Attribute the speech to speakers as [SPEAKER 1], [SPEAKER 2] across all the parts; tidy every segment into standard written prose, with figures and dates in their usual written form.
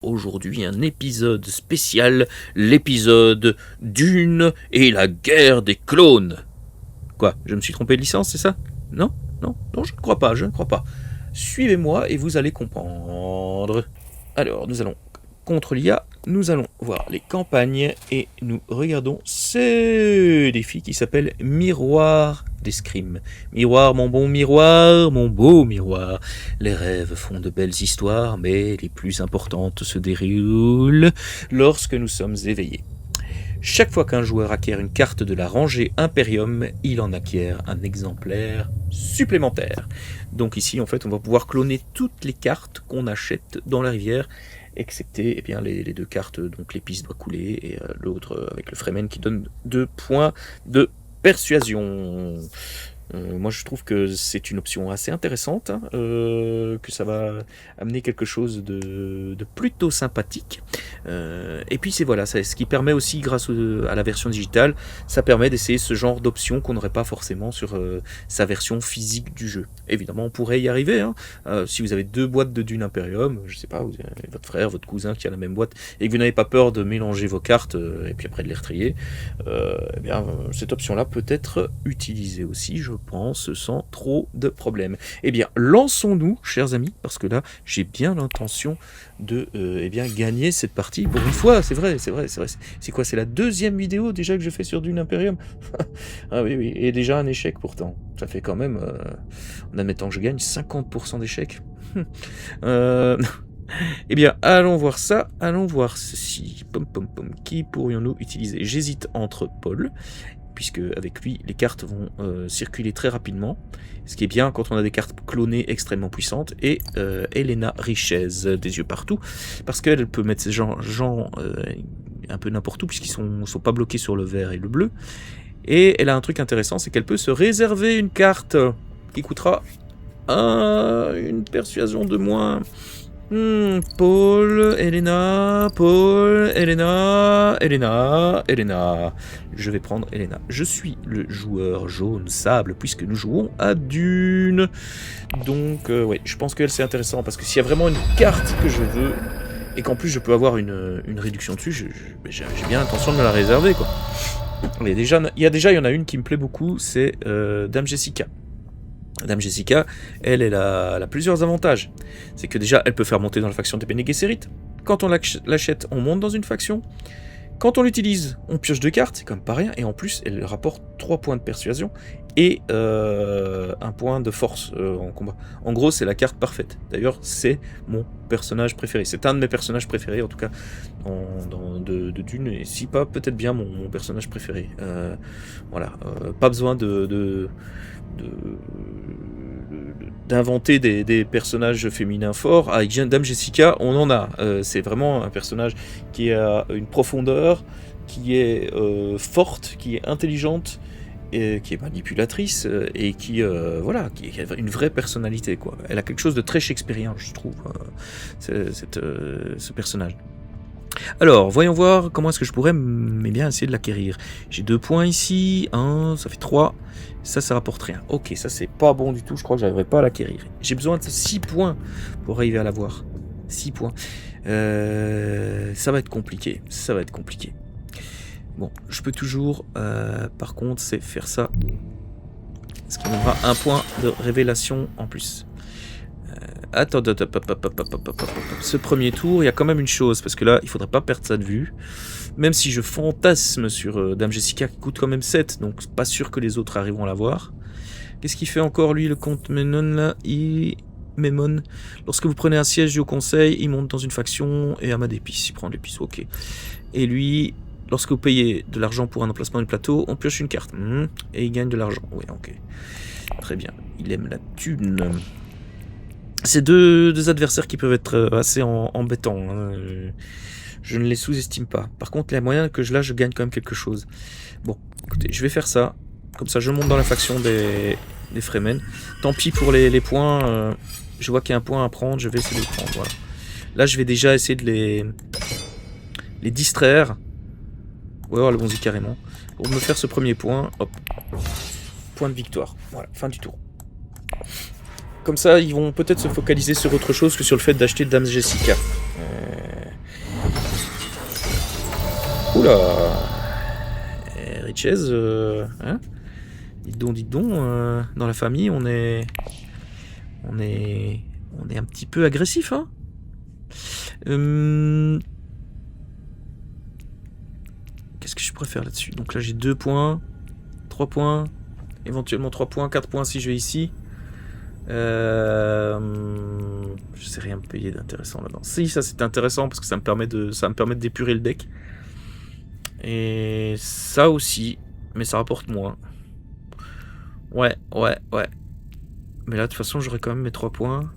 [SPEAKER 1] Aujourd'hui, un épisode spécial, l'épisode Dune et la guerre des clones. Quoi, je me suis trompé de licence, c'est ça? Non, je ne crois pas, Suivez-moi et vous allez comprendre. Alors, nous allons contre l'IA, nous allons voir les campagnes et nous regardons ce défi qui s'appelle Miroir d'escrime. Miroir, mon bon miroir, mon beau miroir. Les rêves font de belles histoires, mais les plus importantes se déroulent lorsque nous sommes éveillés. Chaque fois qu'un joueur acquiert une carte de la rangée Imperium, il en acquiert un exemplaire supplémentaire. Donc ici, en fait, on va pouvoir cloner toutes les cartes qu'on achète dans la rivière, excepté les deux cartes, donc l'épice doit couler, et l'autre avec le Fremen qui donne 2 points de persuasion. Moi je trouve que c'est une option assez intéressante, que ça va amener quelque chose de plutôt sympathique. Et puis c'est ce qui permet aussi, grâce à la version digitale, ça permet d'essayer ce genre d'options qu'on n'aurait pas forcément sur sa version physique du jeu. Évidemment on pourrait y arriver, si vous avez 2 boîtes de Dune Imperium, je sais pas, vous avez votre frère, votre cousin qui a la même boîte, et que vous n'avez pas peur de mélanger vos cartes, et puis après de les retrier, cette option là peut être utilisée aussi, je pense, sans trop de problèmes. Eh bien, lançons-nous, chers amis, parce que là, j'ai bien l'intention de gagner cette partie. Pour une fois, c'est vrai. C'est quoi? C'est la 2e vidéo déjà que je fais sur Dune Imperium. Ah oui, et déjà un échec pourtant. Ça fait quand même, en admettant que je gagne, 50% d'échecs. Eh bien, allons voir ça, allons voir ceci. Qui pourrions-nous utiliser? J'hésite entre Paul, puisque avec lui, les cartes vont circuler très rapidement, ce qui est bien quand on a des cartes clonées extrêmement puissantes, et Elena Richez, des yeux partout, parce qu'elle peut mettre ces gens un peu n'importe où, puisqu'ils sont pas bloqués sur le vert et le bleu, et elle a un truc intéressant, c'est qu'elle peut se réserver une carte qui coûtera une persuasion de moins. Paul, Elena. Je vais prendre Elena. Je suis le joueur jaune sable puisque nous jouons à Dune. Donc, je pense qu'elle c'est intéressant parce que s'il y a vraiment une carte que je veux et qu'en plus je peux avoir une réduction dessus, j'ai bien l'intention de me la réserver, quoi. Mais il y en a une qui me plaît beaucoup, c'est Dame Jessica. Dame Jessica, elle a plusieurs avantages. C'est que déjà, elle peut faire monter dans la faction des Bene Gesserit. Quand on l'achète, on monte dans une faction. Quand on l'utilise, on pioche 2 cartes, c'est comme pas rien. Et en plus, elle rapporte 3 points de persuasion et 1 point de force en combat. En gros, c'est la carte parfaite. D'ailleurs, c'est mon personnage préféré. C'est un de mes personnages préférés, en tout cas, de Dune. Et si pas, peut-être bien mon personnage préféré. Pas besoin d'inventer des personnages féminins forts. Avec Dame Jessica, on en a. C'est vraiment un personnage qui a une profondeur, qui est forte, qui est intelligente, et qui est manipulatrice, et qui a une vraie personnalité, quoi. Elle a quelque chose de très shakespearien, je trouve, ce personnage. Alors, voyons voir comment est-ce que je pourrais essayer de l'acquérir. J'ai 2 points ici, 1, ça fait 3. Ça rapporte rien. Ok, ça c'est pas bon du tout, je crois que j'arriverai pas à l'acquérir. J'ai besoin de 6 points pour arriver à l'avoir. 6 points. Ça va être compliqué. Bon, je peux toujours, par contre, c'est faire ça. Ce qui me donnera 1 point de révélation en plus. Attends, ce premier tour, il y a quand même une chose, parce que là, il faudrait pas perdre ça de vue. Même si je fantasme sur Dame Jessica, qui coûte quand même 7, donc pas sûr que les autres arriveront à l'avoir. Qu'est-ce qu'il fait encore, lui, le comte Ménon, là? Mémon. Lorsque vous prenez un siège du Haut Conseil, il monte dans une faction et amas d'épices. Il prend de l'épice, ok. Et lui, lorsque vous payez de l'argent pour un emplacement du plateau, on pioche une carte. Et il gagne de l'argent. Oui, ok. Très bien. Il aime la thune. C'est deux adversaires qui peuvent être assez embêtants. Je ne les sous-estime pas. Par contre, il y a moyen que je gagne quand même quelque chose. Bon, écoutez, je vais faire ça. Comme ça, je monte dans la faction des Fremen. Tant pis pour les points. Je vois qu'il y a un point à prendre. Je vais essayer de le prendre. Voilà. Là, je vais déjà essayer de les distraire. Ouais, allons-y carrément. Pour me faire ce premier point. Hop. Point de victoire. Voilà, fin du tour. Comme ça, ils vont peut-être se focaliser sur autre chose que sur le fait d'acheter Dame Jessica. Oula. Richez, hein? Dites donc, dans la famille, on est un petit peu agressif, hein? Qu'est-ce que je pourrais faire là-dessus? Donc là, j'ai 2 points, 3 points, éventuellement 3 points, 4 points si je vais ici. Je sais rien me payer d'intéressant là-dedans. Si, ça c'est intéressant parce que ça me permet d'épurer le deck. Et ça aussi, mais ça rapporte moins. Ouais. Mais là, de toute façon, j'aurais quand même mes 3 points.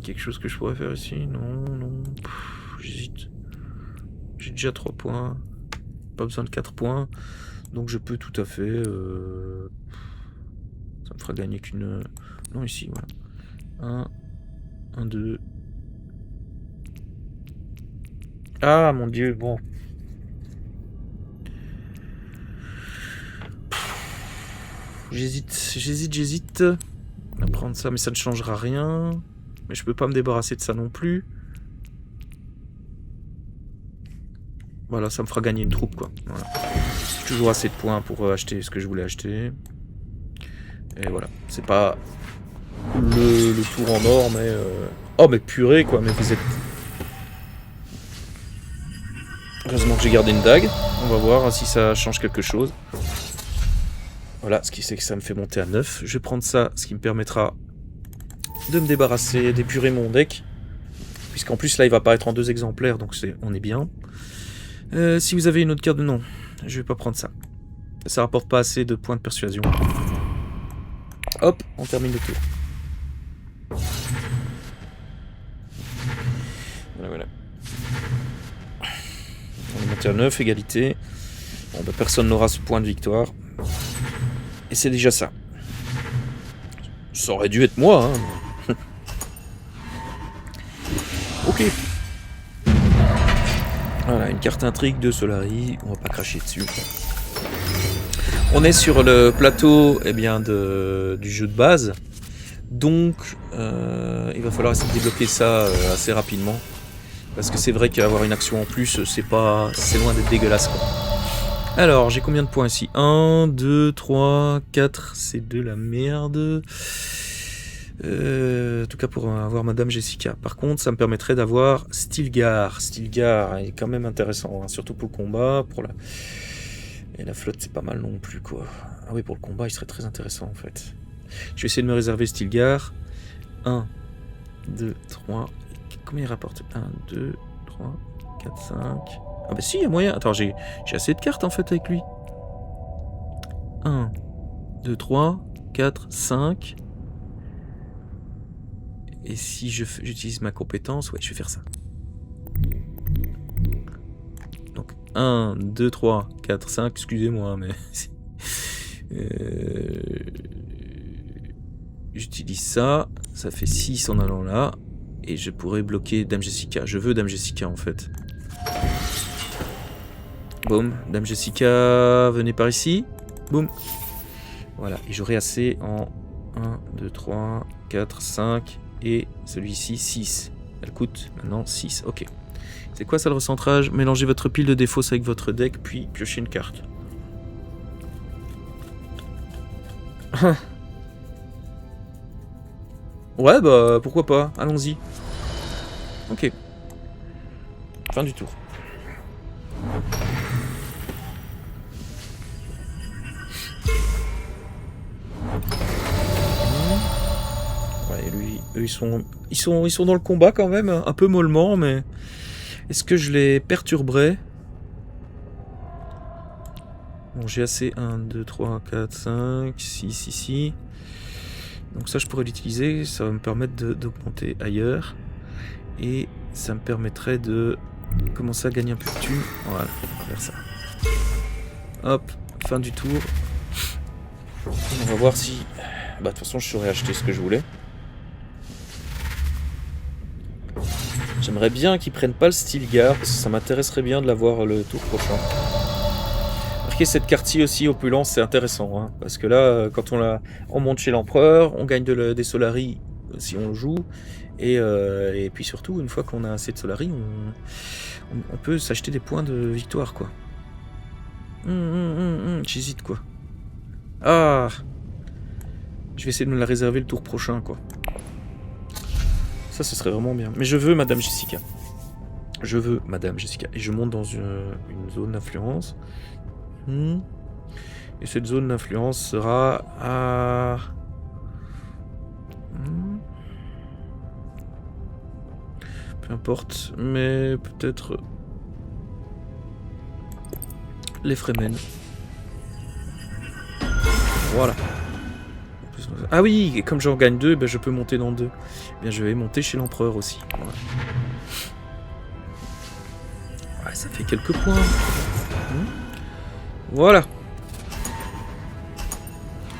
[SPEAKER 1] Quelque chose que je pourrais faire ici? Non. J'hésite. J'ai déjà 3 points. Pas besoin de 4 points. Donc je peux tout à fait... Ça me fera gagner qu'une... Non, ici, voilà. 1, 2... Ah, mon Dieu, bon. J'hésite. À prendre ça, mais ça ne changera rien. Mais je peux pas me débarrasser de ça non plus. Voilà, ça me fera gagner une troupe, quoi. Voilà. J'ai toujours assez de points pour acheter ce que je voulais acheter. Et voilà, c'est pas le tour en or, mais... Oh, mais purée, quoi, mais vous êtes... Heureusement que j'ai gardé une dague. On va voir si ça change quelque chose. Voilà, ce qui c'est que ça me fait monter à 9. Je vais prendre ça, ce qui me permettra de me débarrasser, d'épurer mon deck. Puisqu'en plus, là, il va apparaître en 2 exemplaires, donc on est bien. Si vous avez une autre carte de non, je vais pas prendre ça. Ça rapporte pas assez de points de persuasion. Hop, on termine le tour. Voilà. On est monté à 9, égalité. Bon, bah, personne n'aura ce point de victoire. Et c'est déjà ça. Ça aurait dû être moi, hein. Ok. Voilà, une carte intrigue de Solari. On va pas cracher dessus. On est sur le plateau du jeu de base. Donc, il va falloir essayer de débloquer ça assez rapidement. Parce que c'est vrai qu'avoir une action en plus, c'est loin d'être dégueulasse, quoi. Alors, j'ai combien de points ici? 1, 2, 3, 4, c'est de la merde. En tout cas pour avoir Madame Jessica. Par contre, ça me permettrait d'avoir Stilgar. Stilgar est quand même intéressant, hein, surtout pour le combat. Et la flotte, c'est pas mal non plus, quoi. Ah oui, pour le combat, il serait très intéressant, en fait. Je vais essayer de me réserver Stilgar. 1, 2, 3... Combien il rapporte? 1, 2, 3, 4, 5... Ah bah si, il y a moyen. Attends, j'ai assez de cartes, en fait, avec lui. 1, 2, 3, 4, 5... Et si j'utilise ma compétence, ouais, je vais faire ça. Donc 1, 2, 3, 4, 5, excusez-moi, mais... J'utilise ça, ça fait 6 en allant là, et je pourrais bloquer Dame Jessica. Je veux Dame Jessica, en fait. Boum, Dame Jessica, venez par ici. Boum. Voilà, et j'aurai assez en 1, 2, 3, 4, 5... Et celui-ci, 6. Elle coûte maintenant 6. Ok. C'est quoi ça le recentrage? Mélangez votre pile de défausse avec votre deck, puis piochez une carte. Ouais, bah pourquoi pas. Allons-y. Ok. Fin du tour. Eux, ils sont dans le combat quand même, un peu mollement, mais est-ce que je les perturberai? Bon, j'ai assez 1, 2, 3, 4, 5, 6 ici. Donc ça, je pourrais l'utiliser, ça va me permettre d'augmenter ailleurs. Et ça me permettrait de commencer à gagner un peu de thunes. Voilà, on va faire ça. Hop, fin du tour. On va voir si... Bah, de toute façon, je saurais acheter ce que je voulais. J'aimerais bien qu'ils prennent pas le Stilgar, parce que ça m'intéresserait bien de l'avoir le tour prochain. Marquez cette carte-ci aussi, opulence, c'est intéressant, hein, parce que là, quand on monte chez l'empereur, on gagne des Solari si on le joue, Et puis surtout, une fois qu'on a assez de Solari, on peut s'acheter des points de victoire, quoi. J'hésite, quoi. Ah! Je vais essayer de me la réserver le tour prochain, quoi. Ça, ce serait vraiment bien. Mais je veux Madame Jessica. Je veux Madame Jessica. Et je monte dans une zone d'influence. Et cette zone d'influence sera à... Peu importe, mais peut-être... les Fremen. Voilà. Ah oui, et comme j'en gagne 2, ben je peux monter dans 2. Bien, je vais monter chez l'empereur aussi. Voilà. Ouais, ça fait quelques points. Voilà.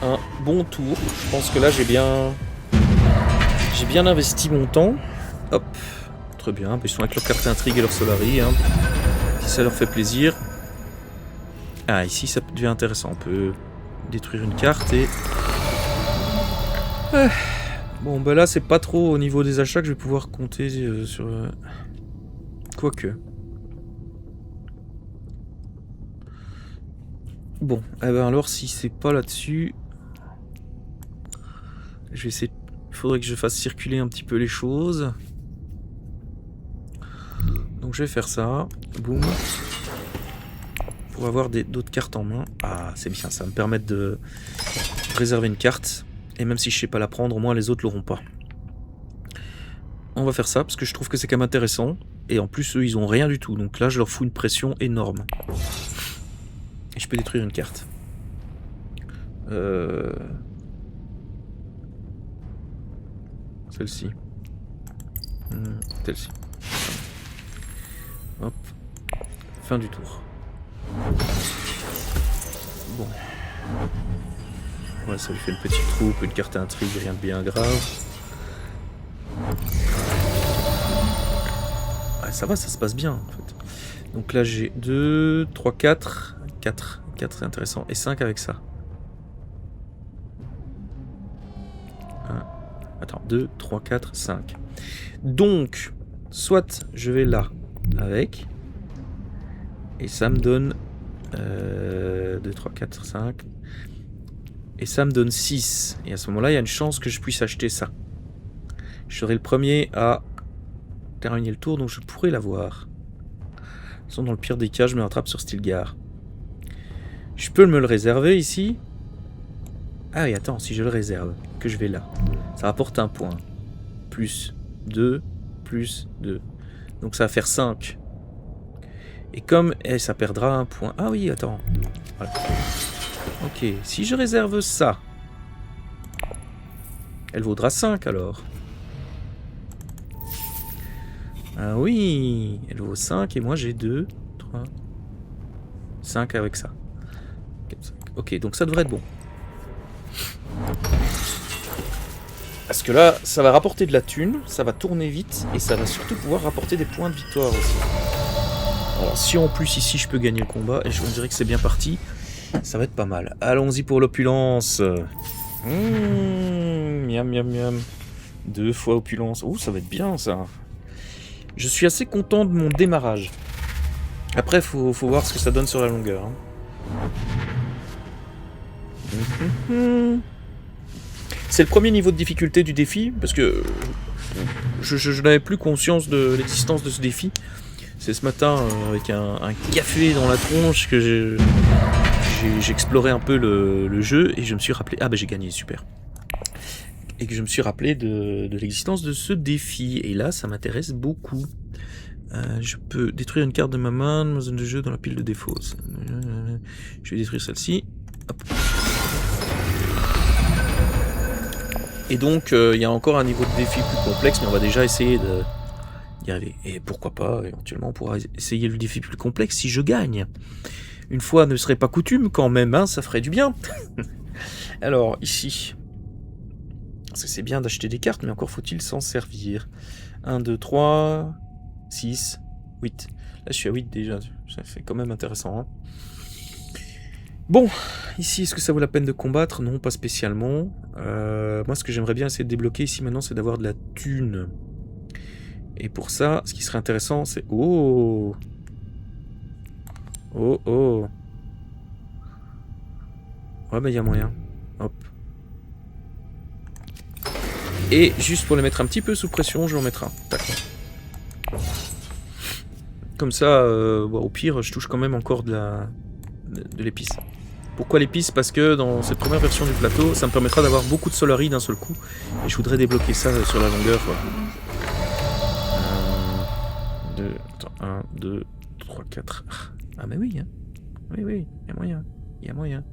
[SPEAKER 1] Un bon tour. Je pense que là, j'ai bien investi mon temps. Hop. Très bien. Ils sont avec leur carte intrigue et leur Solari. Hein. Si ça leur fait plaisir. Ah, ici, ça devient intéressant. On peut détruire une carte et... Bon, bah là, c'est pas trop au niveau des achats que je vais pouvoir compter sur... Quoique. Bon, eh ben alors, si c'est pas là-dessus... Je vais essayer... Il faudrait que je fasse circuler un petit peu les choses. Donc je vais faire ça. Boum. Pour avoir d'autres cartes en main. Ah, c'est bien, ça va me permettre de réserver une carte. Et même si je sais pas la prendre, au moins les autres l'auront pas. On va faire ça, parce que je trouve que c'est quand même intéressant. Et en plus, eux, ils ont rien du tout. Donc là, je leur fous une pression énorme. Et je peux détruire une carte. Celle-ci. Celle-ci. Hop. Fin du tour. Bon. Ouais, ça lui fait une petite troupe, une carte intrigue, rien de bien grave. Ouais, ça va, ça se passe bien en fait. Donc là j'ai 2, 3, 4. 4 c'est intéressant. Et 5 avec ça. 1. Attends, 2, 3, 4, 5. Donc, soit je vais là avec. Et ça me donne 2, 3, 4, 5. Et ça me donne 6. Et à ce moment-là, il y a une chance que je puisse acheter ça. Je serai le premier à terminer le tour, donc je pourrais l'avoir. Dans le pire des cas, je me rattrape sur Stilgar. Je peux me le réserver ici. Ah oui, attends, si je le réserve, que je vais là, ça rapporte un point. Plus 2, plus 2. Donc ça va faire 5. Et comme ça perdra un point. Ah oui, attends. Voilà. Ok, si je réserve ça, elle vaudra 5 alors. Ah oui, elle vaut 5 et moi j'ai 2, 3, 5 avec ça. Ok, donc ça devrait être bon. Parce que là, ça va rapporter de la thune, ça va tourner vite et ça va surtout pouvoir rapporter des points de victoire aussi. Alors si en plus ici je peux gagner le combat, et on dirait que c'est bien parti, ça va être pas mal. Allons-y pour l'opulence. Miam miam miam. 2 fois opulence. Oh, ça va être bien ça. Je suis assez content de mon démarrage. Après, faut voir ce que ça donne sur la longueur. C'est le premier niveau de difficulté du défi, parce que je n'avais plus conscience de l'existence de ce défi. C'est ce matin, avec un café dans la tronche, que j'ai exploré un peu le jeu, et je me suis rappelé... Ah bah j'ai gagné, super. Et que je me suis rappelé de l'existence de ce défi. Et là, ça m'intéresse beaucoup. Je peux détruire une carte de ma main, dans ma zone de jeu, dans la pile de défauts. Je vais détruire celle-ci. Hop. Et donc, il y a encore un niveau de défi plus complexe, mais on va déjà essayer d'y arriver. Et pourquoi pas, éventuellement, on pourra essayer le défi plus complexe si je gagne. Une fois ne serait pas coutume, quand même, hein, ça ferait du bien. Alors, ici... Parce que c'est bien d'acheter des cartes, mais encore faut-il s'en servir. 1, 2, 3, 6, 8. Là, je suis à 8 déjà. Ça fait quand même intéressant. Hein. Bon, ici, est-ce que ça vaut la peine de combattre? Non, pas spécialement. Moi, ce que j'aimerais bien essayer de débloquer ici maintenant, c'est d'avoir de la thune. Et pour ça, ce qui serait intéressant, c'est... Oh! Oh, oh! Ouais, bah, il y a moyen. Hop. Et juste pour les mettre un petit peu sous pression, je vais en mettre un. Tac. Comme ça, bon, au pire, je touche quand même encore de l'épice. Pourquoi l'épice? Parce que dans cette première version du plateau, ça me permettra d'avoir beaucoup de Solari d'un seul coup. Et je voudrais débloquer ça sur la longueur, quoi. 1, 2, 3, 4. Ah, mais oui, hein. Oui, oui, il y a moyen. Il y a moyen.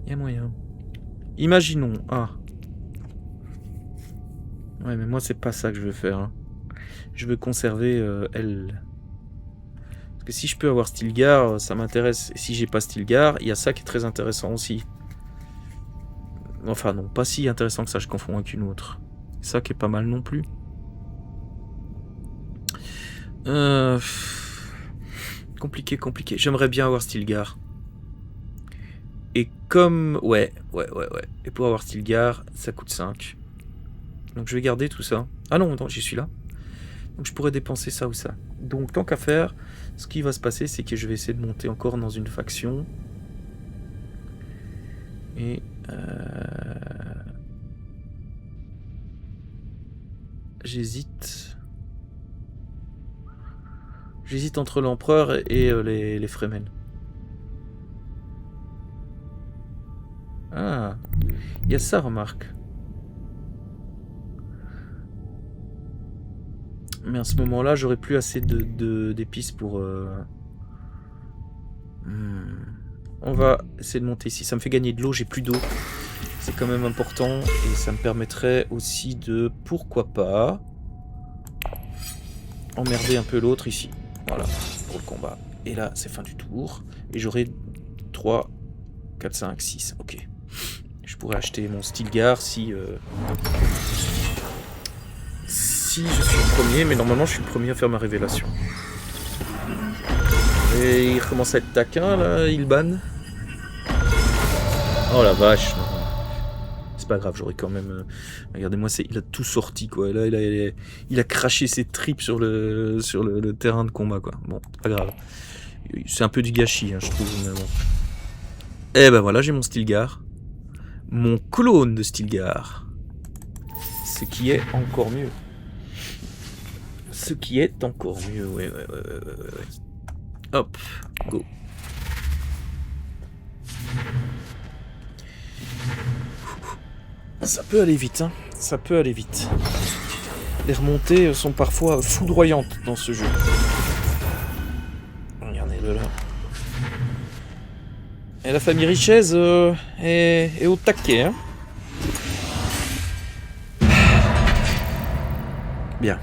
[SPEAKER 1] Il y a moyen. Imaginons. Ah. Ouais, mais moi, c'est pas ça que je veux faire. Hein. Je veux conserver L. Parce que si je peux avoir Stilgar, ça m'intéresse. Et si j'ai pas Stilgar, il y a ça qui est très intéressant aussi. Enfin, non, pas si intéressant que ça, je confonds avec une autre. C'est ça qui est pas mal non plus. Compliqué, compliqué. J'aimerais bien avoir Stilgar. Et comme... Ouais. Et pour avoir Stilgar, ça coûte 5. Donc je vais garder tout ça. Ah non, j'y suis là. Donc je pourrais dépenser ça ou ça. Donc tant qu'à faire, ce qui va se passer, c'est que je vais essayer de monter encore dans une faction. Et... J'hésite. J'hésite entre l'empereur et les Fremen. Ah, il y a ça, remarque. Mais à ce moment-là, j'aurais plus assez d'épices pour... On va essayer de monter ici. Ça me fait gagner de l'eau, j'ai plus d'eau. C'est quand même important. Et ça me permettrait aussi de... Pourquoi pas... emmerder un peu l'autre ici. Voilà, pour le combat. Et là, c'est fin du tour. Et j'aurai 3, 4, 5, 6. Ok. Je pourrais acheter mon Stilgar si... si je suis le premier, mais normalement je suis le premier à faire ma révélation. Et il commence à être taquin là, Ilban. Oh la vache. C'est pas grave, j'aurais quand même... Regardez-moi, il a tout sorti quoi. Là, il a craché ses tripes sur le terrain de combat quoi. Bon, pas grave. C'est un peu du gâchis, hein, je trouve. Mais bon. Et ben voilà, j'ai mon Stilgar. Mon clone de Stilgar. Ce qui est encore mieux. Ce qui est encore mieux, ouais. Hop, go. Ça peut aller vite, hein. Ça peut aller vite. Les remontées sont parfois foudroyantes dans ce jeu. Regardez-le là. Et la famille Richez est au taquet, hein. Bien.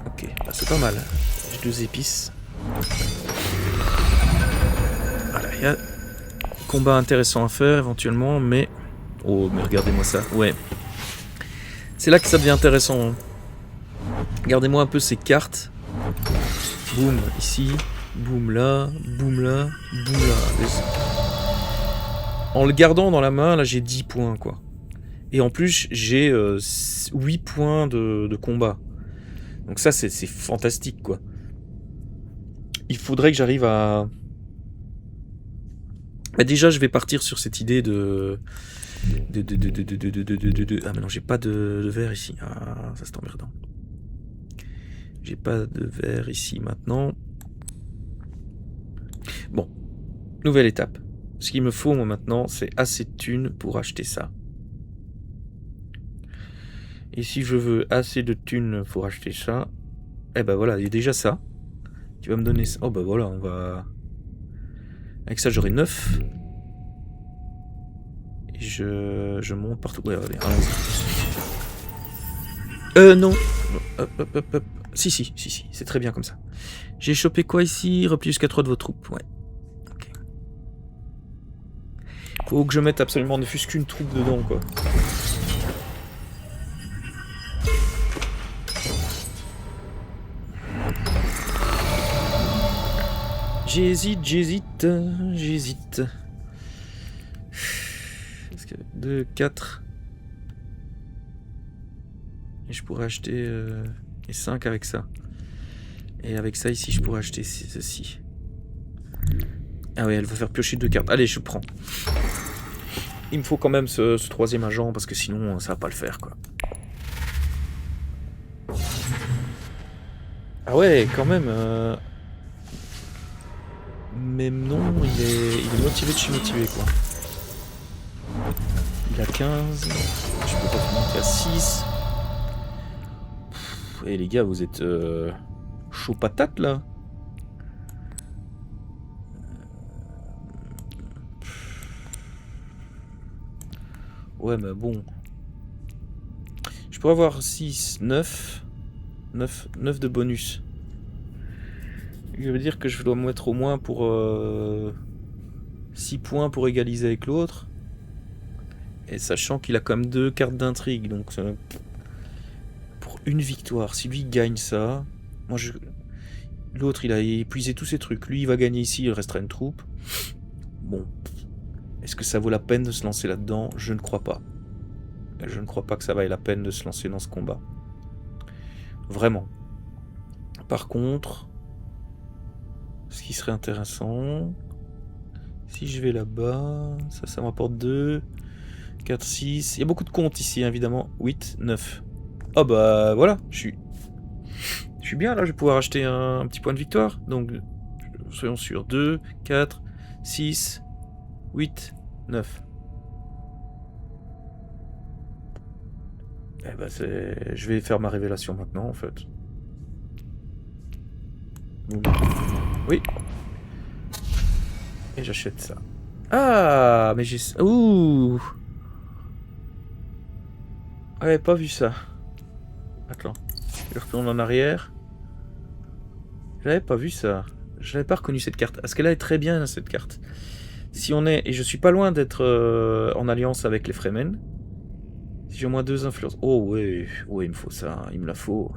[SPEAKER 1] Ok, bah, c'est pas mal. J'ai 2 épices. Voilà, il y a combat intéressant à faire éventuellement, mais... Oh, mais regardez-moi ça. Ouais. C'est là que ça devient intéressant. Hein. Regardez-moi un peu ces cartes. Boum, ici. Boum là. Boum là. Boum là. En le gardant dans la main, là, j'ai 10 points, quoi. Et en plus, j'ai 8 points de combat. Donc ça, c'est fantastique, quoi. Il faudrait que j'arrive à... Bah déjà, je vais partir sur cette idée de... Ah mais non, j'ai pas de verre ici. Ah, ça c'est emmerdant. J'ai pas de verre ici maintenant. Bon, nouvelle étape. Ce qu'il me faut moi maintenant, c'est assez de thunes pour acheter ça. Et si je veux assez de thunes pour acheter ça, eh ben voilà, il y a déjà ça. Qui va me donner ça. Oh bah voilà, on va... Avec ça j'aurai 9. Et je monte partout. Ouais, allez, allons-y. Non. Hop. Si, c'est très bien comme ça. J'ai chopé quoi ici? Repli jusqu'à 3 de vos troupes, ouais. Ok. Faut que je mette absolument ne fût-ce qu'une troupe dedans, quoi. J'hésite. 2, 4. Et je pourrais acheter Et 5 avec ça. Et avec ça ici, je pourrais acheter ceci. Ah ouais, elle va faire piocher 2 cartes. Allez, je prends. Il me faut quand même ce 3e agent, parce que sinon, ça va pas le faire, quoi. Ah ouais, quand même. Mais non, il est motivé de chez motivé, quoi. Il a 15. Je peux pas monter à 6. Et les gars, vous êtes chaud patate, là. Ouais, mais bon. Je pourrais avoir 6, 9 de bonus. Je veux dire que je dois me mettre au moins pour 6 points pour égaliser avec l'autre. Et sachant qu'il a quand même 2 cartes d'intrigue. Donc pour une victoire, si lui gagne ça... Moi, l'autre, il a épuisé tous ses trucs. Lui, il va gagner ici, il restera une troupe. Bon. Est-ce que ça vaut la peine de se lancer là-dedans? Je ne crois pas. Je ne crois pas que ça vaille la peine de se lancer dans ce combat. Vraiment. Par contre, ce qui serait intéressant, si je vais là-bas, ça m'apporte 2, 4, 6. Il y a beaucoup de comptes ici, évidemment. 8, 9. Oh bah voilà, je suis bien là, je vais pouvoir acheter un petit point de victoire. Donc, soyons sûrs. 2, 4, 6, 8, 9. Eh ben je vais faire ma révélation maintenant en fait. Oui. Et j'achète ça. Ah, mais j'ai... Ouh. J'avais pas vu ça. Attends. Je retourne en arrière. J'avais pas vu ça. Je n'avais pas reconnu cette carte. Parce qu'elle est très bien cette carte. Si on est... Et je suis pas loin d'être en alliance avec les Fremen. Si j'ai au moins 2 influences. Oh ouais, ouais, il me faut ça. Il me la faut.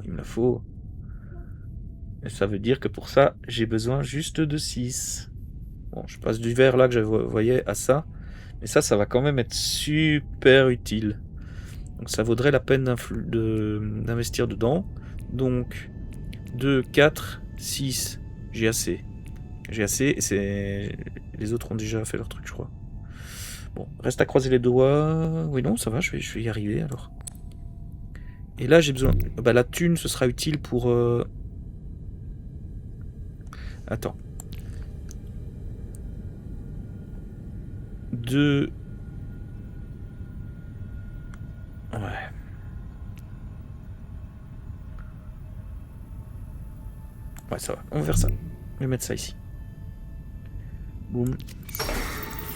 [SPEAKER 1] Et ça veut dire que pour ça, j'ai besoin juste de 6. Bon, je passe du vert là que je voyais à ça. Mais ça va quand même être super utile. Donc ça vaudrait la peine d'investir dedans. Donc 2, 4, 6. J'ai assez. Et les autres ont déjà fait leur truc, je crois. Bon, reste à croiser les doigts. Oui, non, ça va, je vais y arriver alors. Et là, j'ai besoin... Bah, la thune, ce sera utile pour... Attends. 2... Ouais. Ouais, ça va. On va faire ça. Je vais mettre ça ici. Boum.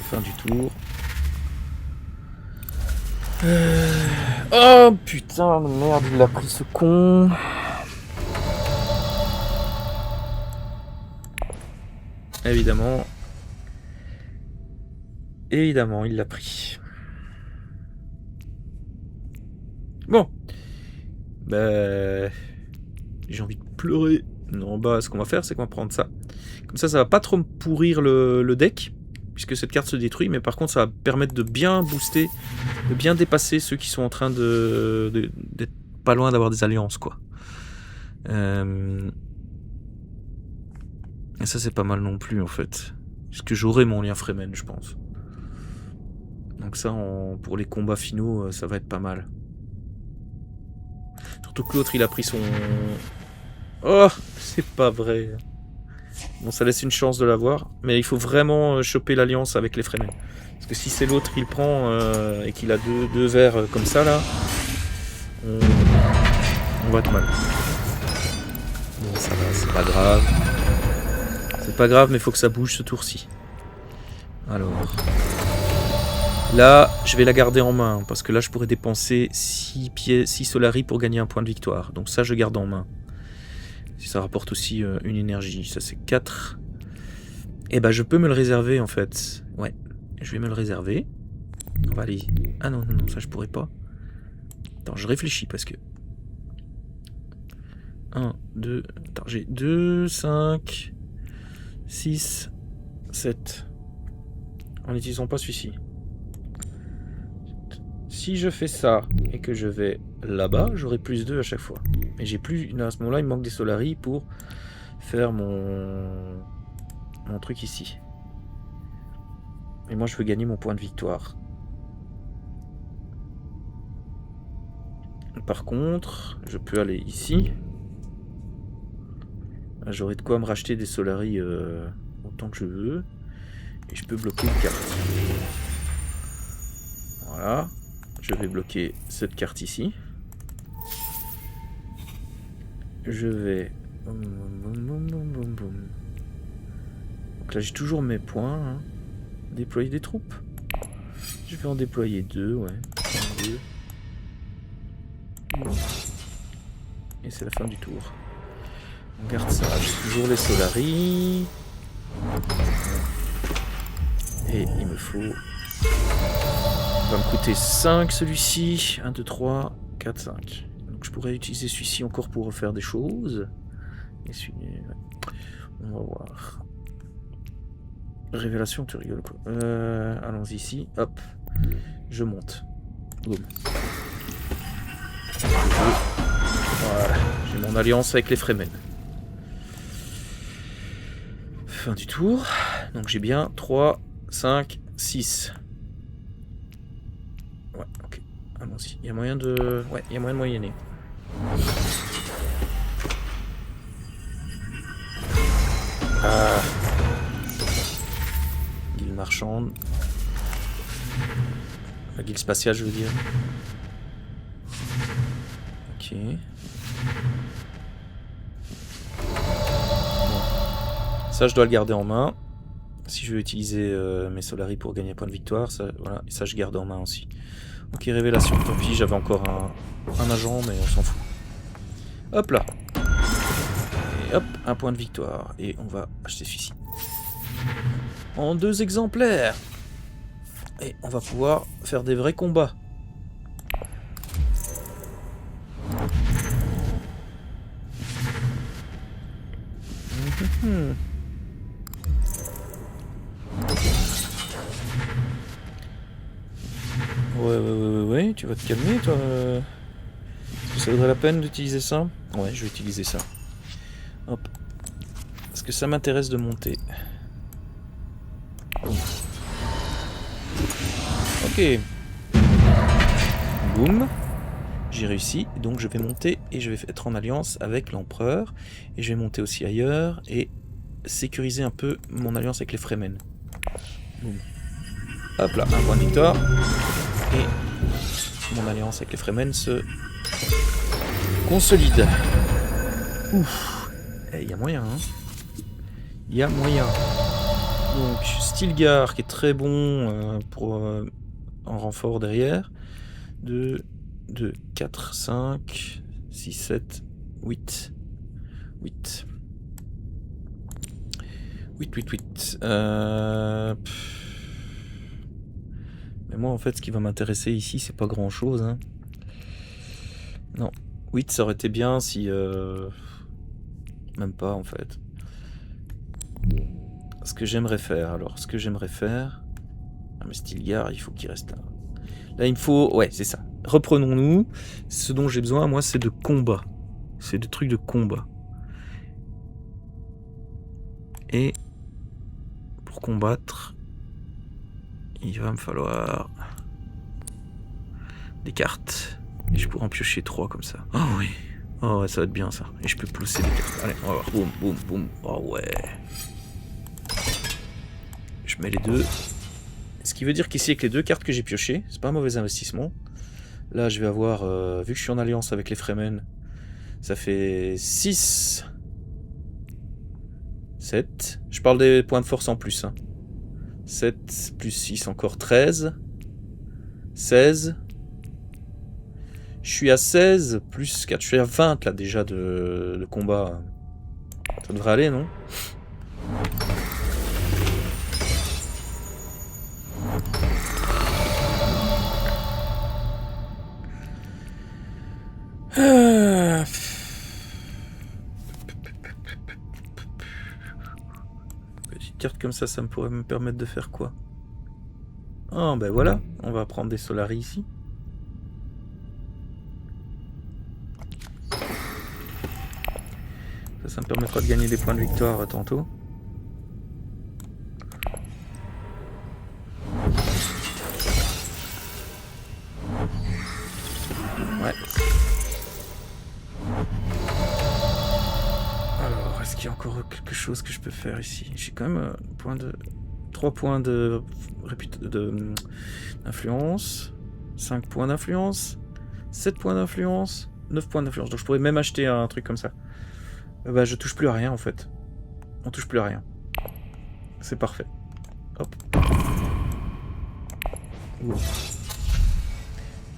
[SPEAKER 1] Fin du tour. Oh putain de merde, il a pris ce con. Évidemment. Évidemment, il l'a pris. Bon. Bah... J'ai envie de pleurer. Non, bah, ce qu'on va faire, c'est qu'on va prendre ça. Comme ça va pas trop me pourrir le deck, puisque cette carte se détruit, mais par contre, ça va permettre de bien booster, de bien dépasser ceux qui sont en train d'être pas loin d'avoir des alliances, quoi. Et ça, c'est pas mal non plus, en fait. Puisque j'aurai mon lien Fremen, je pense. Donc ça, pour les combats finaux, ça va être pas mal. Surtout que l'autre, il a pris son... Oh, c'est pas vrai. Bon, ça laisse une chance de l'avoir. Mais il faut vraiment choper l'alliance avec les Fremen. Parce que si c'est l'autre qui le prend et qu'il a deux verres comme ça, là, on va être mal. Bon, ça va, c'est pas grave. C'est pas grave, mais il faut que ça bouge ce tour-ci. Alors... Là, je vais la garder en main, parce que là, je pourrais dépenser 6 Solari pour gagner un point de victoire. Donc ça, je garde en main. Si ça rapporte aussi une énergie. Ça, c'est 4. Et bah, je peux me le réserver, en fait. Ouais, je vais me le réserver. On va aller... Ah non, ça, je pourrais pas. Attends, je réfléchis, parce que... 1, 2... Attends, j'ai 2, 5... 6... 7... En n'utilisant pas celui-ci. si je fais ça et que je vais là-bas, j'aurai plus 2 à chaque fois. Mais j'ai plus... À ce moment-là, il me manque des Solaris pour faire mon truc ici. Et moi, je veux gagner mon point de victoire. Par contre, je peux aller ici. J'aurai de quoi me racheter des Solaris autant que je veux. Et je peux bloquer une carte. Voilà. Je vais bloquer cette carte ici. Je vais... Donc là, j'ai toujours mes points. Hein. Déployer des troupes. Je vais en déployer 2, ouais. 1, 2. Et c'est la fin du tour. On garde ça. J'ai toujours les Solaris. Et il me faut... Il va me coûter 5 celui-ci. 1, 2, 3, 4, 5. Donc je pourrais utiliser celui-ci encore pour refaire des choses. Et celui... On va voir. Révélation, tu rigoles quoi. Allons ici. Hop. Je monte. Boum. Voilà. J'ai mon alliance avec les Fremen. Fin du tour. Donc j'ai bien 3, 5, 6. Ouais, ok. Allons-y. Il y a moyen de... Ouais, il y a moyen de moyenner. Ah. Guilde marchande. La guilde spatiale, je veux dire. Ok. Ça, je dois le garder en main. Si je veux utiliser mes Solaris pour gagner un point de victoire, ça, voilà, et ça, je garde en main aussi. Ok, révélation. Tant pis, j'avais encore un agent, mais on s'en fout. Hop là. Et hop, un point de victoire. Et on va acheter celui-ci. En 2 exemplaires. Et on va pouvoir faire des vrais combats. Ouais, tu vas te calmer, toi. Est-ce que ça vaudrait la peine d'utiliser ça? Ouais, je vais utiliser ça. Hop. Parce que ça m'intéresse de monter. Ok. Boum. J'ai réussi, donc je vais monter et je vais être en alliance avec l'empereur. Et je vais monter aussi ailleurs et sécuriser un peu mon alliance avec les Fremen. Boum. Hop là, un point de victoire. Et mon alliance avec les Fremen se consolide. Ouf. Il y a moyen, hein. Il y a moyen. Donc, Stilgar qui est très bon pour en renfort derrière. 2, 4, 5, 6, 7, 8. 8. 8. Mais moi, en fait, ce qui va m'intéresser ici, c'est pas grand-chose. Hein. Non. 8, ça aurait été bien si... Même pas, en fait. Ce que j'aimerais faire, alors. Ce que j'aimerais faire... Ah, mais Stilgar, il faut qu'il reste là. Là, il me faut... Ouais, c'est ça. Reprenons-nous. Ce dont j'ai besoin, moi, c'est de combat. C'est des trucs de combat. Et... Pour combattre... Il va me falloir... Des cartes. Et je pourrais en piocher 3 comme ça. Oh oui. Oh ouais, ça va être bien ça. Et je peux pousser des cartes. Allez, on va voir. Boum, boum, boum. Oh ouais. Je mets les 2. Ce qui veut dire qu'ici, avec les 2 cartes que j'ai piochées, c'est pas un mauvais investissement. Là, je vais avoir, vu que je suis en alliance avec les Fremen, ça fait 6, 7. Je parle des points de force en plus. Hein. 7 plus 6, encore 13. 16. Je suis à 16 plus 4. Je suis à 20 là déjà de combat. Ça devrait aller, non? Petite carte comme ça me pourrait me permettre de faire quoi? Ah ben voilà, on va prendre des Solaris ici. Ça me permettra de gagner des points de victoire tantôt. Ouais. Alors, est-ce qu'il y a encore quelque chose que je peux faire ici? J'ai quand même 3 points d'influence, 5 points d'influence, 7 points d'influence, 9 points d'influence. Donc je pourrais même acheter un truc comme ça. Bah je touche plus à rien en fait. On touche plus à rien. C'est parfait. Hop. Wow.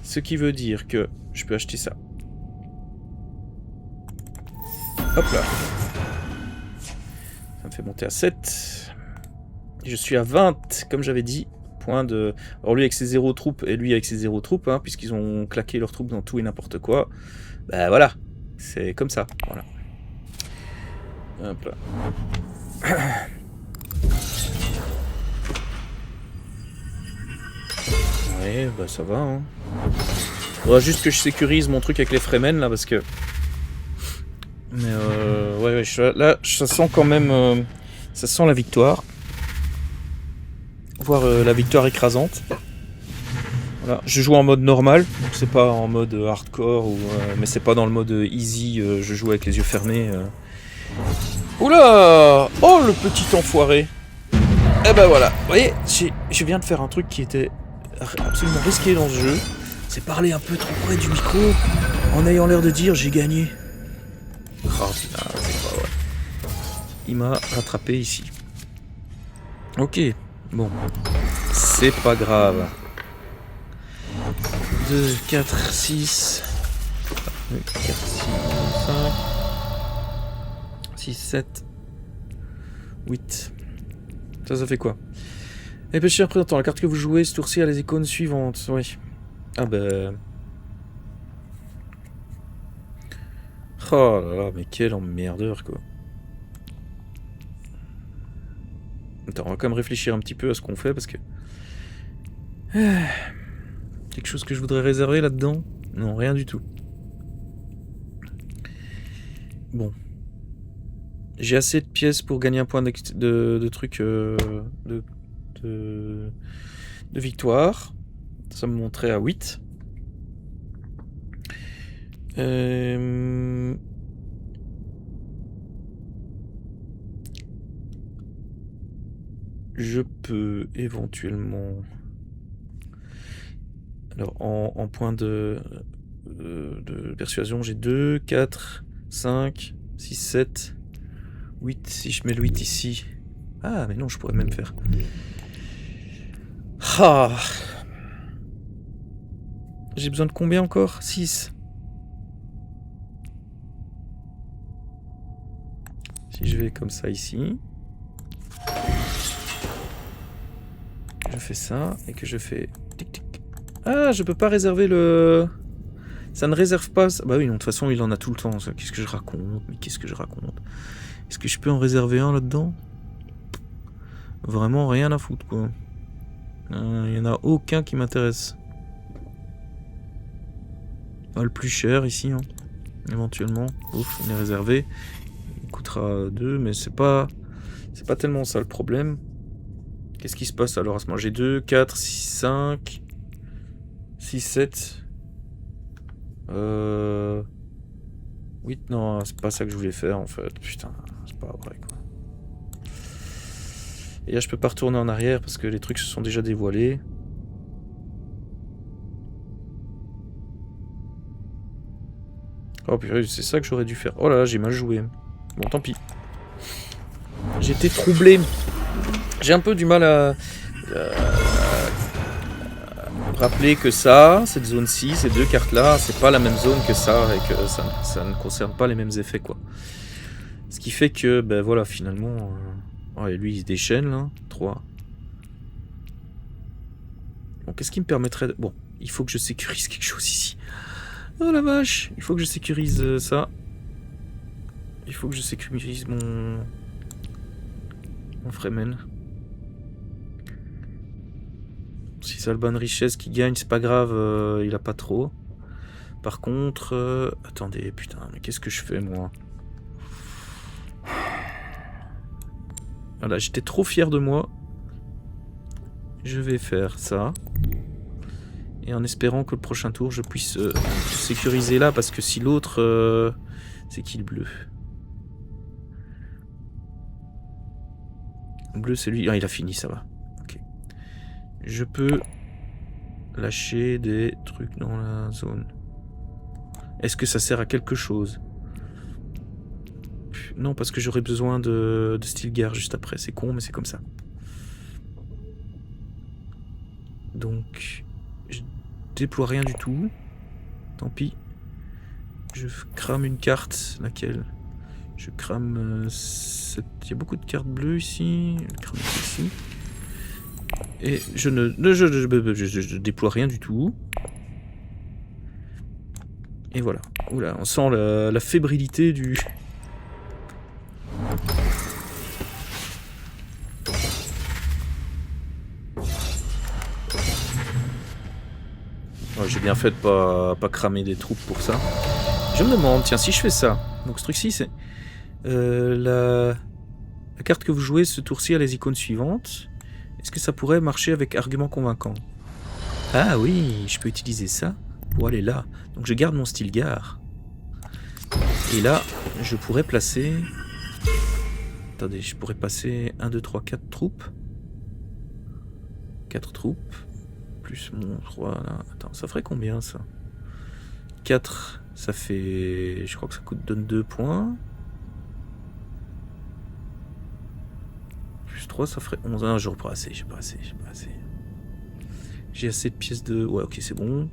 [SPEAKER 1] Ce qui veut dire que je peux acheter ça. Hop là. Ça me fait monter à 7. Je suis à 20, comme j'avais dit. Point de... Alors lui avec ses 0 troupes et lui avec ses 0 troupes, hein, puisqu'ils ont claqué leurs troupes dans tout et n'importe quoi. Bah voilà. C'est comme ça. Voilà. Hop là. Ouais, bah ça va. Hein. Faudra juste que je sécurise mon truc avec les Fremen là parce que. Mais ouais, là, ça sent quand même. Ça sent la victoire. Voire la victoire écrasante. Voilà. Je joue en mode normal, c'est pas en mode hardcore, mais c'est pas dans le mode easy, je joue avec les yeux fermés. Oula! Oh le petit enfoiré! Eh ben voilà, vous voyez, je viens de faire un truc qui était absolument risqué dans ce jeu. C'est parler un peu trop près du micro en ayant l'air de dire j'ai gagné. Oh putain, c'est pas vrai. Il m'a rattrapé ici. Ok, bon. C'est pas grave. 2, 4, 6. 4, 6, 5. 6, 7. 8. Ça fait quoi? Et pêcheur présentant, la carte que vous jouez ce tour-ci a les icônes suivantes. Oui. Ah ben. Oh là là, mais quel emmerdeur quoi. Attends, on va quand même réfléchir un petit peu à ce qu'on fait parce que. Quelque chose que je voudrais réserver là-dedans? Non, rien du tout. Bon. J'ai assez de pièces pour gagner un point de truc de victoire. Ça me montrait à 8. Je peux éventuellement... Alors, en point de persuasion, j'ai 2, 4, 5, 6, 7, 8. Si je mets le 8 ici... Ah, mais non, je pourrais même faire... Ah. J'ai besoin de combien encore? 6. Si je vais comme ça ici... Je fais ça, et que je fais... Tic, tic. Ah, je peux pas réserver le... Ça ne réserve pas... Bah oui, non, de toute façon, il en a tout le temps. Qu'est-ce que je raconte? Mais qu'est-ce que je raconte? Est-ce que je peux en réserver un là-dedans? Vraiment rien à foutre, quoi. Il y en a aucun qui m'intéresse. Ah, le plus cher, ici, hein. Éventuellement. Ouf, il est réservé. Il coûtera 2, mais c'est pas... C'est pas tellement ça, le problème. Qu'est-ce qui se passe alors à ce moment? J'ai 2, 4, 6, 5... 6, 7... 8, non, c'est pas ça que je voulais faire en fait. Putain, c'est pas vrai quoi. Et là, je peux pas retourner en arrière parce que les trucs se sont déjà dévoilés. Oh purée, c'est ça que j'aurais dû faire. Oh là là, j'ai mal joué. Bon, tant pis. J'étais troublé. J'ai un peu du mal à rappeler que ça, cette zone-ci, ces deux cartes-là, c'est pas la même zone que ça et que ça ne concerne pas les mêmes effets, quoi. Ce qui fait que, ben voilà, finalement... Ouais, lui, il se déchaîne, là. 3. Bon, qu'est-ce qui me permettrait de... Bon, il faut que je sécurise quelque chose ici. Oh la vache! Il faut que je sécurise ça. Il faut que je sécurise mon Fremen. Si c'est Alban Richesse qui gagne, c'est pas grave, il a pas trop. Par contre... attendez, putain, mais qu'est-ce que je fais, moi? Voilà, j'étais trop fier de moi. Je vais faire ça. Et en espérant que le prochain tour, je puisse sécuriser là, parce que si l'autre... c'est qui le bleu? Le bleu, c'est lui. Ah, il a fini, ça va. Ok. Je peux lâcher des trucs dans la zone. Est-ce que ça sert à quelque chose? Non, parce que j'aurais besoin de Stilgar juste après. C'est con, mais c'est comme ça. Donc, je déploie rien du tout. Tant pis. Je crame une carte. Laquelle? Je crame... Il y a beaucoup de cartes bleues ici. Je crame celle-ci. Et je déploie rien du tout. Et voilà. Oula, on sent la fébrilité du... Ouais, j'ai bien fait de pas cramer des troupes pour ça. Je me demande, tiens, si je fais ça... Donc ce truc-ci, c'est... la carte que vous jouez ce tour-ci a les icônes suivantes. Est-ce que ça pourrait marcher avec argument convaincant? Ah oui, je peux utiliser ça pour aller là. Donc je garde mon Stilgar. Et là, je pourrais placer... Attendez, je pourrais passer 1, 2, 3, 4 troupes. 4 troupes. Plus mon 3 là. Attends, ça ferait combien ça? 4, ça fait... Je crois que ça donne 2 points. Plus 3, ça ferait 11. Ah, j'aurais pas assez, j'ai pas assez. J'ai assez de pièces de... Ouais, ok, c'est bon.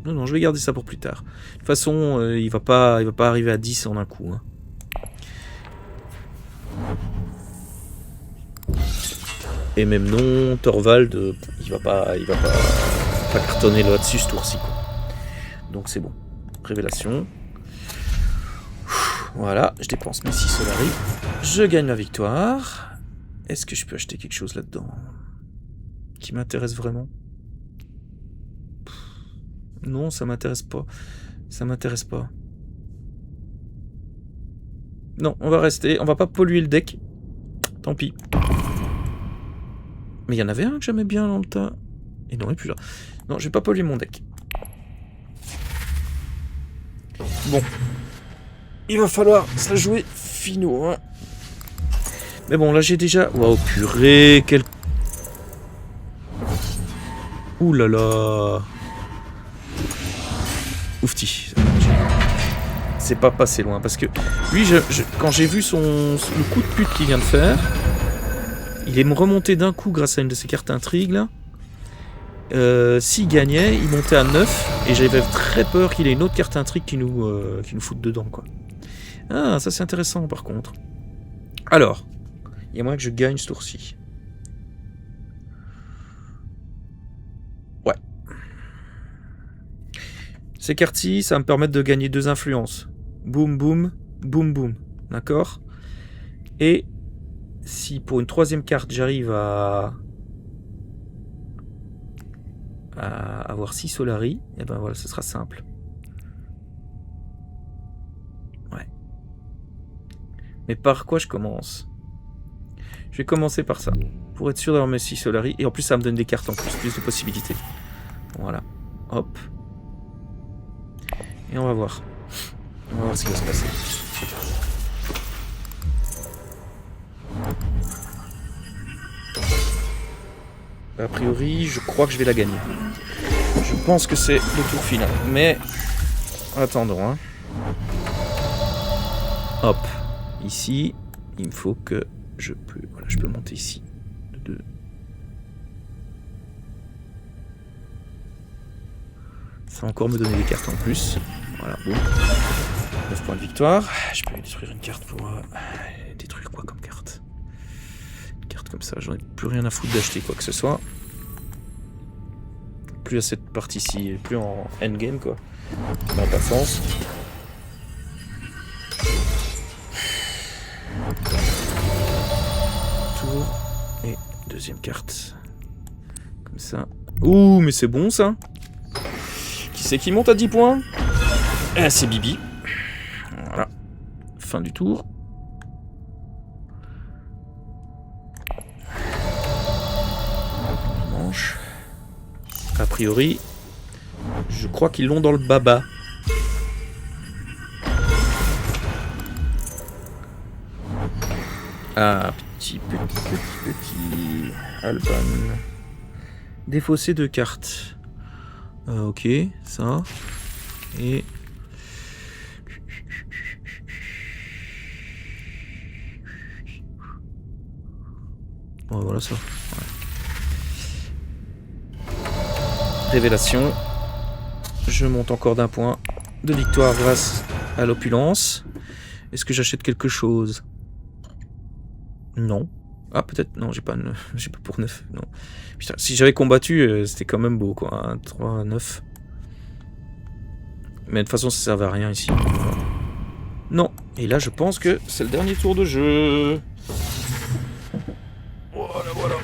[SPEAKER 1] Non, je vais garder ça pour plus tard. De toute façon, il va pas arriver à 10 en un coup. Hein. Et même non, Thorvald, il va pas cartonner là-dessus ce tour-ci. Donc c'est bon. Révélation. Voilà, je dépense mes 6 Solari. Je gagne la victoire. Est-ce que je peux acheter quelque chose là-dedans qui m'intéresse vraiment? Non, ça m'intéresse pas. Ça m'intéresse pas. Non, on va rester. On va pas polluer le deck. Tant pis. Mais il y en avait un que j'aimais bien dans le tas. Et non, il n'est plus là. Non, je vais pas polluer mon deck. Bon. Il va falloir se la jouer finaux. Hein. Mais bon, là j'ai déjà... Waouh, purée, quel... Ouh là là. Oufti. C'est pas passé loin, parce que lui, quand j'ai vu le coup de pute qu'il vient de faire, il est remonté d'un coup grâce à une de ses cartes intrigues, là. S'il gagnait, il montait à 9, et j'avais très peur qu'il ait une autre carte intrigue qui nous foute dedans, quoi. Ah, ça c'est intéressant, par contre. Alors, il y a moyen que je gagne ce tour-ci. Ouais. Ces cartes-ci, ça va me permettre de gagner 2 influences. Boum, boum, boum, boum. D'accord? Et si pour une 3e carte, j'arrive à avoir 6 Solari, et ben voilà, ce sera simple. Ouais. Mais par quoi je commence? Je vais commencer par ça. Pour être sûr d'avoir mes 6 Solari. Et en plus, ça me donne des cartes en plus de possibilités. Voilà. Hop. Et on va voir. On va voir ce qui va se passer. A priori, je crois que je vais la gagner. Je pense que c'est le tour final. Mais, attendons. Hein. Hop. Ici, il me faut que je peux... Voilà, je peux monter ici. De 2. Ça va encore me donner des cartes en plus. Voilà, bon. 9 points de victoire. Je peux détruire une carte pour... détruire quoi comme carte? Une carte comme ça, j'en ai plus rien à foutre d'acheter quoi que ce soit. Plus à cette partie-ci, plus en endgame quoi. Ça n'a pas de sens. Tour. Et 2e carte. Comme ça. Ouh, mais c'est bon ça. Qui c'est qui monte à 10 points? C'est Bibi. Voilà. Fin du tour. priori, je crois qu'ils l'ont dans le baba. Ah, petit. Alban. Défausser de cartes. Ok, ça. Et... oh, voilà ça. Ouais. Révélation. Je monte encore d'un point de victoire grâce à l'opulence. Est-ce que j'achète quelque chose? Non. Ah, peut-être. Non, j'ai pas pour 9. Non. Putain, si j'avais combattu, c'était quand même beau, quoi. 1, 3, 9. Mais de toute façon, ça servait à rien ici. Voilà. Non. Et là, je pense que c'est le dernier tour de jeu. Voilà.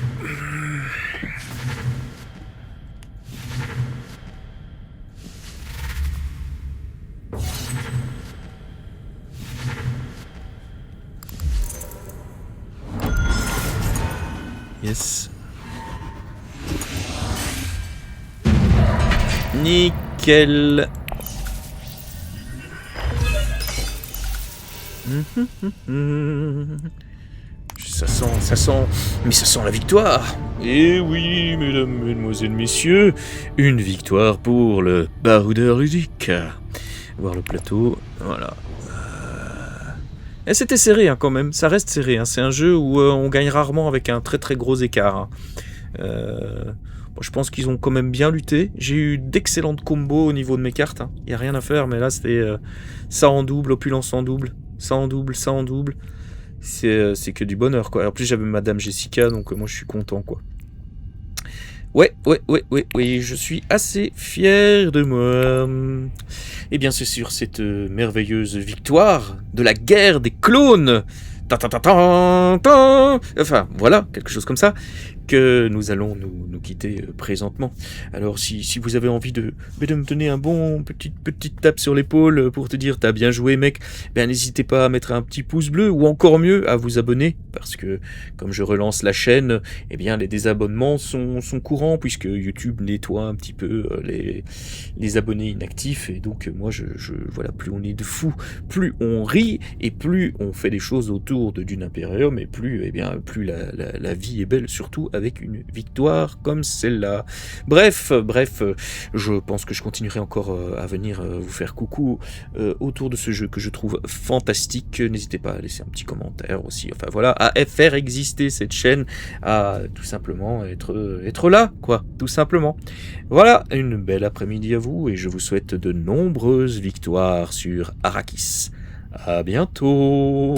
[SPEAKER 1] Yes. Nickel. Ça sent la victoire. Et oui, mesdames, mesdemoiselles, messieurs, une victoire pour le baroudeur ludique. Voir le plateau, voilà. Et c'était serré quand même, ça reste serré. C'est un jeu où on gagne rarement avec un très très gros écart. Bon, je pense qu'ils ont quand même bien lutté. J'ai eu d'excellentes combos au niveau de mes cartes. Il n'y a rien à faire, mais là c'était ça en double, opulence en double, ça en double, ça en double. C'est que du bonheur, quoi. En plus j'avais Madame Jessica, donc moi je suis content, quoi. Ouais, je suis assez fier de moi. Eh bien, c'est sur cette merveilleuse victoire de la guerre des clones. Enfin, voilà, quelque chose comme ça, que nous allons nous quitter présentement. Alors, si vous avez envie de me donner un bon petite tape sur l'épaule pour te dire t'as bien joué, mec, ben n'hésitez pas à mettre un petit pouce bleu ou encore mieux à vous abonner, parce que comme je relance la chaîne, eh bien les désabonnements sont courants puisque YouTube nettoie un petit peu les abonnés inactifs, et donc moi voilà, plus on est de fous, plus on rit et plus on fait des choses autour de Dune Imperium, et plus la vie est belle, surtout avec une victoire comme celle-là. Bref, je pense que je continuerai encore à venir vous faire coucou autour de ce jeu que je trouve fantastique. N'hésitez pas à laisser un petit commentaire aussi, enfin voilà, à faire exister cette chaîne, à tout simplement être là, quoi, tout simplement. Voilà, une belle après-midi à vous, et je vous souhaite de nombreuses victoires sur Arrakis. À bientôt.